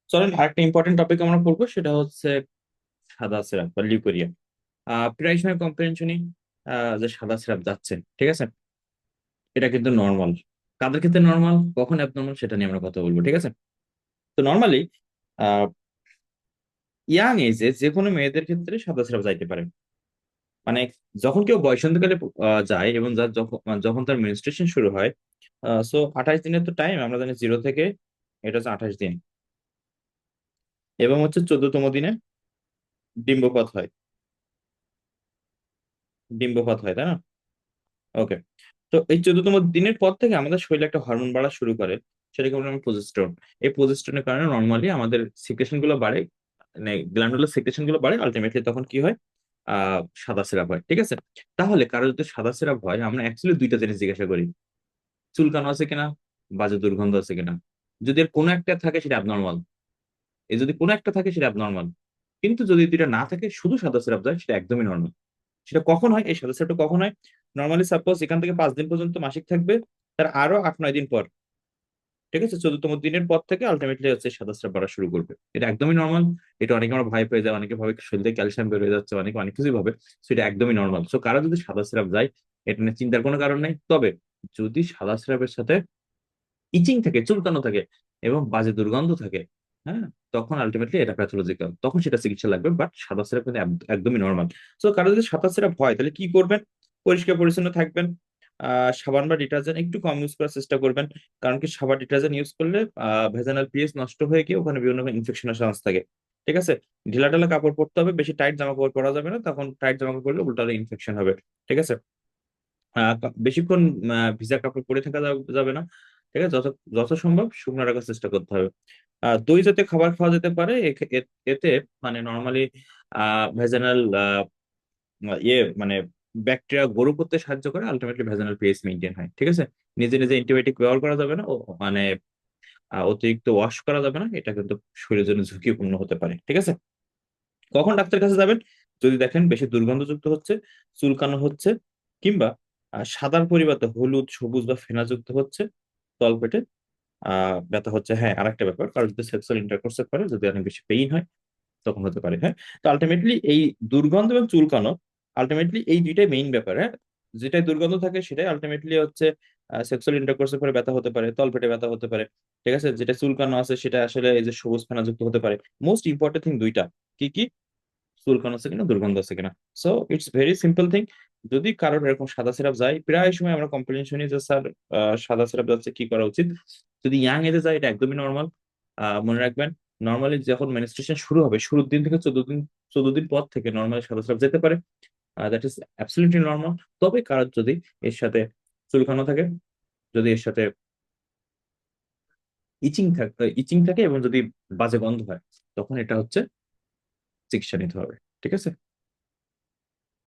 চলেন আরেকটা important topic আমরা পড়বো, সেটা হচ্ছে সাদা সিরাপ বা লিউকোরিয়া। প্রায় সময় কমপ্লেন শুনি যে সাদা সিরাপ যাচ্ছে, ঠিক আছে। এটা কিন্তু নর্মাল। কাদের ক্ষেত্রে নর্মাল, কখন অ্যাবনর্মাল, সেটা নিয়ে আমরা কথা বলবো, ঠিক আছে। তো নর্মালি ইয়াং এজে যে কোনো মেয়েদের ক্ষেত্রে সাদা সিরাপ যাইতে পারে। মানে যখন কেউ বয়সন্ধিকালে যায় এবং যার যখন তার মেনস্ট্রুয়েশন শুরু হয়, 28 দিনের তো টাইম আমরা জানি, 0 থেকে এটা হচ্ছে 28 দিন, এবং হচ্ছে 14তম দিনে ডিম্বপাত হয়। ডিম্বপাত হয়, তাই না? ওকে। তো এই 14তম দিনের পর থেকে আমাদের শরীরে একটা হরমোন বাড়া শুরু করে, সেটাকে বলে আমরা প্রজেস্টেরন। এই প্রজেস্টেরনের কারণে নর্মালি আমাদের সিক্রেশন গুলো বাড়ে, মানে গ্ল্যান্ডুলার সিক্রেশন গুলো বাড়ে, আলটিমেটলি তখন কি হয়, সাদা সিরাপ হয়, ঠিক আছে। তাহলে কারো যদি সাদা সিরাপ হয়, আমরা অ্যাকচুয়ালি দুইটা জিনিস জিজ্ঞাসা করি: চুলকানো আছে কিনা, বাজে দুর্গন্ধ আছে কিনা। যদি এর কোনো একটা থাকে সেটা অ্যাবনর্মাল, এই যদি কোনো একটা থাকে সেটা অ্যাবনর্মাল। কিন্তু যদি দুইটা না থাকে, শুধু সাদা সিরাপ যায়, সেটা একদমই নর্মাল। সেটা কখন হয়, এই সাদা সিরাপটা কখন হয়? নর্মালি সাপোজ এখান থেকে 5 দিন পর্যন্ত মাসিক থাকবে, তার আরো 8-9 দিন পর, ঠিক আছে, 14তম দিনের পর থেকে আলটিমেটলি হচ্ছে সাদা স্রাব বাড়া শুরু করবে। এটা একদমই নর্মাল। এটা অনেকে আমরা ভয় পেয়ে যায়, অনেকে ভাবে শরীরে ক্যালসিয়াম বের হয়ে যাচ্ছে, অনেকে অনেক কিছুই ভাবে। So এটা একদমই নর্মাল। সো কারো যদি সাদা স্রাব যায়, এটা নিয়ে চিন্তার কোনো কারণ নেই। তবে যদি সাদা স্রাবের সাথে ইচিং থাকে, চুলকানো থাকে এবং বাজে দুর্গন্ধ থাকে, হ্যাঁ, তখন আলটিমেটলি এটা প্যাথোলজিক্যাল, তখন সেটা চিকিৎসা লাগবে। বাট সাদা সিরাপ কিন্তু একদমই নর্মাল। সো কারো যদি সাদা সিরাপ হয়, তাহলে কি করবেন? পরিষ্কার পরিচ্ছন্ন থাকবেন। সাবান বা ডিটারজেন্ট একটু কম ইউজ করার চেষ্টা করবেন। কারণ কি, সাবান ডিটারজেন্ট ইউজ করলে ভেজানাল পিএইচ নষ্ট হয়ে গিয়ে ওখানে বিভিন্ন ইনফেকশনের চান্স থাকে, ঠিক আছে। ঢিলা ঢালা কাপড় পরতে হবে, বেশি টাইট জামা কাপড় পরা যাবে না, তখন টাইট জামা কাপড় পরলে উল্টো ইনফেকশন হবে, ঠিক আছে। বেশিক্ষণ ভিজা কাপড় পরে থাকা যাবে না, ঠিক আছে। যত সম্ভব শুকনো রাখার চেষ্টা করতে হবে। দই জাতীয় খাবার খাওয়া যেতে পারে, এতে মানে নর্মালি ভেজানাল মানে ব্যাকটেরিয়া গ্রো করতে সাহায্য করে, আলটিমেটলি ভেজানাল পিএইচ মেনটেন হয়, ঠিক আছে। নিজে নিজে অ্যান্টিবায়োটিক ব্যবহার করা যাবে না, ও মানে অতিরিক্ত ওয়াশ করা যাবে না, এটা কিন্তু শরীরের জন্য ঝুঁকিপূর্ণ হতে পারে, ঠিক আছে। কখন ডাক্তার কাছে যাবেন? যদি দেখেন বেশি দুর্গন্ধযুক্ত হচ্ছে, চুলকানো হচ্ছে, কিংবা সাদার পরিবর্তে হলুদ, সবুজ বা ফেনাযুক্ত হচ্ছে, তলপেটে ব্যথা হচ্ছে। হ্যাঁ, আরেকটা ব্যাপার, কারো যদি সেক্সুয়াল ইন্টারকোর্সের পরে যদি অনেক বেশি পেইন হয়, তখন হতে পারে, হ্যাঁ। তো আলটিমেটলি এই দুর্গন্ধ এবং চুলকানো, আলটিমেটলি এই দুইটাই মেইন ব্যাপার, হ্যাঁ। যেটাই দুর্গন্ধ থাকে সেটাই আলটিমেটলি হচ্ছে সেক্সুয়াল ইন্টারকোর্সের পরে ব্যথা হতে পারে, তলপেটে ব্যথা হতে পারে, ঠিক আছে। যেটা চুলকানো আছে সেটা আসলে এই যে সবুজ ফেনাযুক্ত হতে পারে। মোস্ট ইম্পর্টেন্ট থিং দুইটা, কি কি? চুলকানো আছে কিনা, দুর্গন্ধ আছে কিনা। So it's very simple thing. যদি কারোর এরকম সাদা সিরাপ যায়, প্রায় সময় আমরা কমপ্লেন শুনি যে স্যার সাদা সিরাপ যাচ্ছে, কি করা উচিত? যদি ইয়াং এজে যায়, এটা একদমই নর্মাল। মনে রাখবেন, নর্মালি যখন মেনস্ট্রুয়েশন শুরু হবে, শুরুর দিন থেকে 14 দিন, 14 দিন পর থেকে নর্মালি সাদা সিরাপ যেতে পারে। That is absolutely normal. তবে কারোর যদি এর সাথে চুলকানো থাকে, যদি এর সাথে ইচিং থাকে এবং যদি বাজে গন্ধ হয়, তখন এটা হচ্ছে চিকিৎসা নিতে হবে, ঠিক আছে।